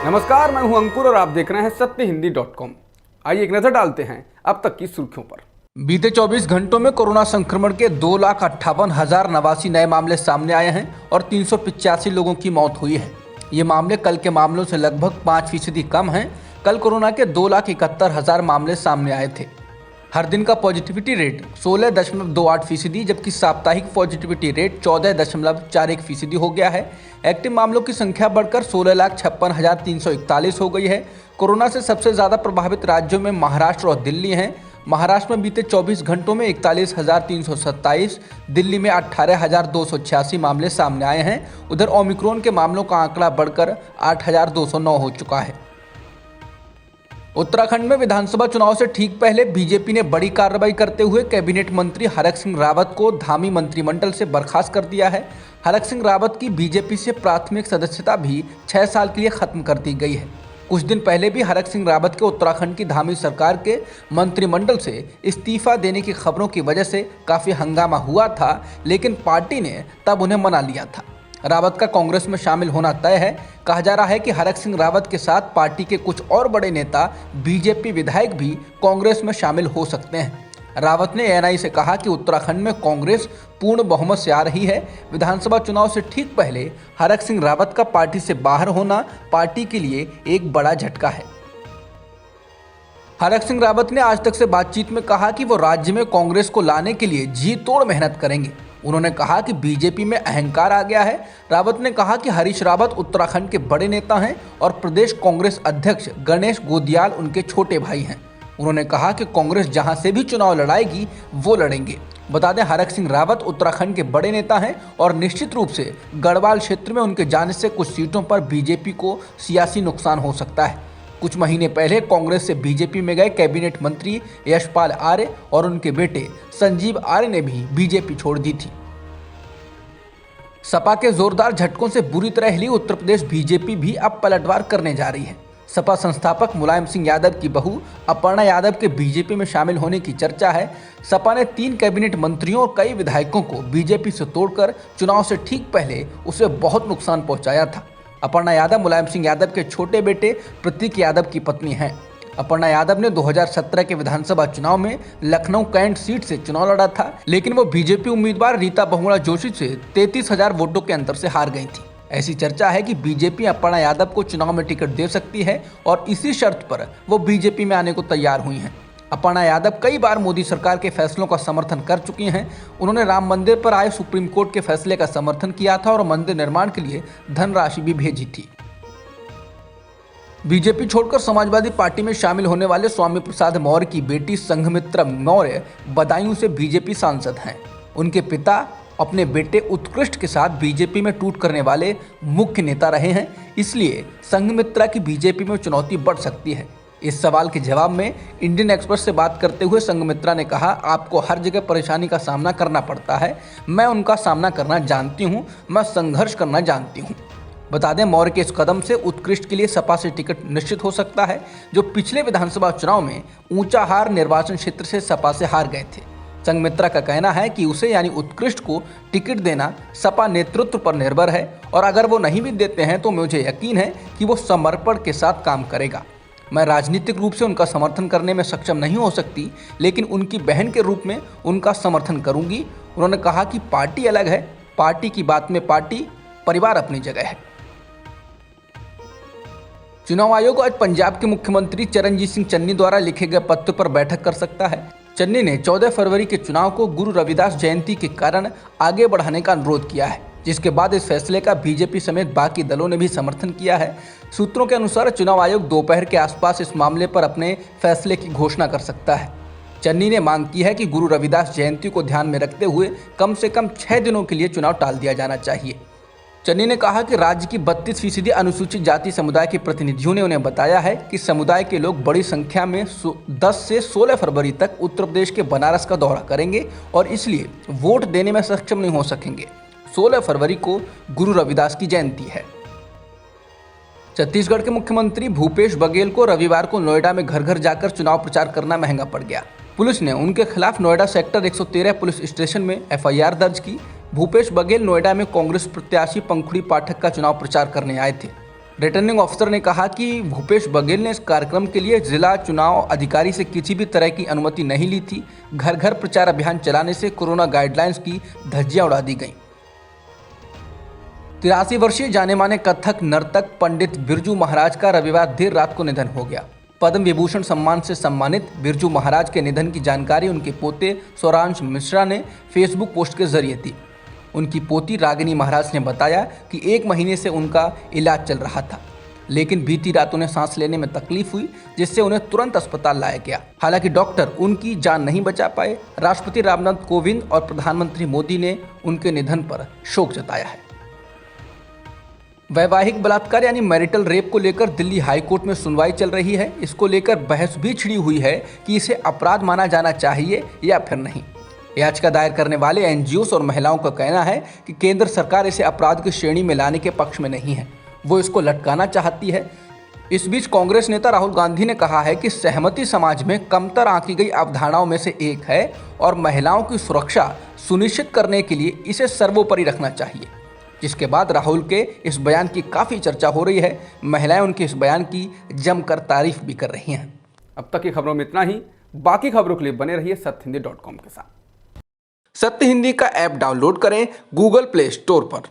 नमस्कार, मैं हूं अंकुर और आप देख रहे हैं सत्यहिंदी.com। आइए एक नजर डालते हैं अब तक की सुर्खियों पर। बीते 24 घंटों में कोरोना संक्रमण के 2,58,089 नए मामले सामने आए हैं और 385 लोगों की मौत हुई है। ये मामले कल के मामलों से लगभग 5% कम हैं। कल कोरोना के 2,71,000 मामले सामने आए थे। हर दिन का पॉजिटिविटी रेट 16.28%, जबकि साप्ताहिक पॉजिटिविटी रेट 14.41% हो गया है। एक्टिव मामलों की संख्या बढ़कर 16,56,341 हो गई है। कोरोना से सबसे ज़्यादा प्रभावित राज्यों में महाराष्ट्र और दिल्ली हैं। महाराष्ट्र में बीते 24 घंटों में 41,327, दिल्ली में 18,286 मामले सामने आए हैं। उधर ओमिक्रॉन के मामलों का आंकड़ा बढ़कर 8,209 हो चुका है। उत्तराखंड में विधानसभा चुनाव से ठीक पहले बीजेपी ने बड़ी कार्रवाई करते हुए कैबिनेट मंत्री हरक सिंह रावत को धामी मंत्रिमंडल से बर्खास्त कर दिया है। हरक सिंह रावत की बीजेपी से प्राथमिक सदस्यता भी 6 साल के लिए खत्म कर दी गई है। कुछ दिन पहले भी हरक सिंह रावत के उत्तराखंड की धामी सरकार के मंत्रिमंडल से इस्तीफा देने की खबरों की वजह से काफ़ी हंगामा हुआ था, लेकिन पार्टी ने तब उन्हें मना लिया था। रावत का कांग्रेस में शामिल होना तय है। कहा जा रहा है कि हरक सिंह रावत के साथ पार्टी के कुछ और बड़े नेता, बीजेपी विधायक भी कांग्रेस में शामिल हो सकते हैं। रावत ने एएनआई से कहा कि उत्तराखंड में कांग्रेस पूर्ण बहुमत से आ रही है। विधानसभा चुनाव से ठीक पहले हरक सिंह रावत का पार्टी से बाहर होना पार्टी के लिए एक बड़ा झटका है। हरक सिंह रावत ने आज तक से बातचीत में कहा कि वो राज्य में कांग्रेस को लाने के लिए जी तोड़ मेहनत करेंगे। उन्होंने कहा कि बीजेपी में अहंकार आ गया है। रावत ने कहा कि हरीश रावत उत्तराखंड के बड़े नेता हैं और प्रदेश कांग्रेस अध्यक्ष गणेश गोदियाल उनके छोटे भाई हैं। उन्होंने कहा कि कांग्रेस जहां से भी चुनाव लड़ाएगी वो लड़ेंगे। बता दें, हरक सिंह रावत उत्तराखंड के बड़े नेता हैं और निश्चित रूप से गढ़वाल क्षेत्र में उनके जाने से कुछ सीटों पर बीजेपी को सियासी नुकसान हो सकता है। कुछ महीने पहले कांग्रेस से बीजेपी में गए कैबिनेट मंत्री यशपाल आर्य और उनके बेटे संजीव आर्य ने भी बीजेपी छोड़ दी थी। सपा के जोरदार झटकों से बुरी तरह हिली उत्तर प्रदेश बीजेपी भी अब पलटवार करने जा रही है। सपा संस्थापक मुलायम सिंह यादव की बहू अपर्णा यादव के बीजेपी में शामिल होने की चर्चा है। सपा ने 3 कैबिनेट मंत्रियों और कई विधायकों को बीजेपी से तोड़कर चुनाव से ठीक पहले उसे बहुत नुकसान पहुंचाया था। अपर्णा यादव मुलायम सिंह यादव के छोटे बेटे प्रतीक यादव की पत्नी हैं। अपर्णा यादव ने 2017 के विधानसभा चुनाव में लखनऊ कैंट सीट से चुनाव लड़ा था, लेकिन वो बीजेपी उम्मीदवार रीता बहुगुणा जोशी से 33,000 वोटों के अंतर से हार गई थी। ऐसी चर्चा है कि बीजेपी अपर्णा यादव को चुनाव में टिकट दे सकती है और इसी शर्त पर वो बीजेपी में आने को तैयार हुई हैं। अपर्णा यादव कई बार मोदी सरकार के फैसलों का समर्थन कर चुकी हैं। उन्होंने राम मंदिर पर आए सुप्रीम कोर्ट के फैसले का समर्थन किया था और मंदिर निर्माण के लिए धनराशि भी भेजी थी। बीजेपी छोड़कर समाजवादी पार्टी में शामिल होने वाले स्वामी प्रसाद मौर्य की बेटी संघमित्रा मौर्य बदायूं से बीजेपी सांसद हैं। उनके पिता अपने बेटे उत्कृष्ट के साथ बीजेपी में टूट करने वाले मुख्य नेता रहे हैं, इसलिए संघमित्रा की बीजेपी में चुनौती बढ़ सकती है। इस सवाल के जवाब में इंडियन एक्सप्रेस से बात करते हुए संघमित्रा ने कहा, आपको हर जगह परेशानी का सामना करना पड़ता है। मैं उनका सामना करना जानती हूँ, मैं संघर्ष करना जानती हूँ। बता दें, मौर्य के इस कदम से उत्कृष्ट के लिए सपा से टिकट निश्चित हो सकता है, जो पिछले विधानसभा चुनाव में ऊंचाहार निर्वाचन क्षेत्र से सपा से हार गए थे। संघमित्रा का कहना है कि उसे यानी उत्कृष्ट को टिकट देना सपा नेतृत्व पर निर्भर है और अगर वो नहीं भी देते हैं तो मुझे यकीन है कि वो समर्पण के साथ काम करेगा। मैं राजनीतिक रूप से उनका समर्थन करने में सक्षम नहीं हो सकती, लेकिन उनकी बहन के रूप में उनका समर्थन करूंगी। उन्होंने कहा कि पार्टी अलग है, पार्टी की बात में पार्टी, परिवार अपनी जगह है। चुनाव आयोग आज पंजाब के मुख्यमंत्री चरणजीत सिंह चन्नी द्वारा लिखे गए पत्र पर बैठक कर सकता है। चन्नी ने 14 फरवरी के चुनाव को गुरु रविदास जयंती के कारण आगे बढ़ाने का अनुरोध किया है, जिसके बाद इस फैसले का बीजेपी समेत बाकी दलों ने भी समर्थन किया है। सूत्रों के अनुसार चुनाव आयोग दोपहर के आसपास इस मामले पर अपने फैसले की घोषणा कर सकता है। चन्नी ने मांग की है कि गुरु रविदास जयंती को ध्यान में रखते हुए कम से कम 6 दिनों के लिए चुनाव टाल दिया जाना चाहिए। चन्नी ने कहा कि राज्य की 32% अनुसूचित जाति समुदाय के प्रतिनिधियों ने उन्हें बताया है कि समुदाय के लोग बड़ी संख्या में 10 से 16 फरवरी तक उत्तर प्रदेश के बनारस का दौरा करेंगे और इसलिए वोट देने में सक्षम नहीं हो सकेंगे। 16 फरवरी को गुरु रविदास की जयंती है। छत्तीसगढ़ के मुख्यमंत्री भूपेश बघेल को रविवार को नोएडा में घर घर जाकर चुनाव प्रचार करना महंगा पड़ गया। पुलिस ने उनके खिलाफ नोएडा सेक्टर 113 पुलिस स्टेशन में एफआईआर दर्ज की। भूपेश बघेल नोएडा में कांग्रेस प्रत्याशी पंखुड़ी पाठक का चुनाव प्रचार करने आए थे। रिटर्निंग ऑफिसर ने कहा कि भूपेश बघेल ने इस कार्यक्रम के लिए जिला चुनाव अधिकारी से किसी भी तरह की अनुमति नहीं ली थी। घर घर प्रचार अभियान चलाने से कोरोना गाइडलाइंस की धज्जियां उड़ा दी गईं। 83 वर्षीय जाने माने कथक नर्तक पंडित बिरजू महाराज का रविवार देर रात को निधन हो गया। पद्म विभूषण सम्मान से सम्मानित बिरजू महाराज के निधन की जानकारी उनके पोते स्वरांश मिश्रा ने फेसबुक पोस्ट के जरिए दी। उनकी पोती रागिनी महाराज ने बताया कि 1 महीने से उनका इलाज चल रहा था, लेकिन बीती रात उन्हें सांस लेने में तकलीफ हुई, जिससे उन्हें तुरंत अस्पताल लाया गया। हालांकि डॉक्टर उनकी जान नहीं बचा पाए। राष्ट्रपति रामनाथ कोविंद और प्रधानमंत्री मोदी ने उनके निधन पर शोक जताया है। वैवाहिक बलात्कार यानी मैरिटल रेप को लेकर दिल्ली हाईकोर्ट में सुनवाई चल रही है। इसको लेकर बहस भी छिड़ी हुई है कि इसे अपराध माना जाना चाहिए या फिर नहीं। याचिका दायर करने वाले एनजीओस और महिलाओं का कहना है कि केंद्र सरकार इसे अपराध की श्रेणी में लाने के पक्ष में नहीं है, वो इसको लटकाना चाहती है। इस बीच कांग्रेस नेता राहुल गांधी ने कहा है कि सहमति समाज में कमतर आंकी गई अवधारणाओं में से एक है और महिलाओं की सुरक्षा सुनिश्चित करने के लिए इसे सर्वोपरि रखना चाहिए। जिसके बाद राहुल के इस बयान की काफ़ी चर्चा हो रही है। महिलाएं उनके इस बयान की जमकर तारीफ भी कर रही हैं। अब तक की खबरों में इतना ही। बाकी खबरों के लिए बने रहिए सत्यहिंदी.com के साथ। सत्य हिंदी का ऐप डाउनलोड करें गूगल प्ले स्टोर पर।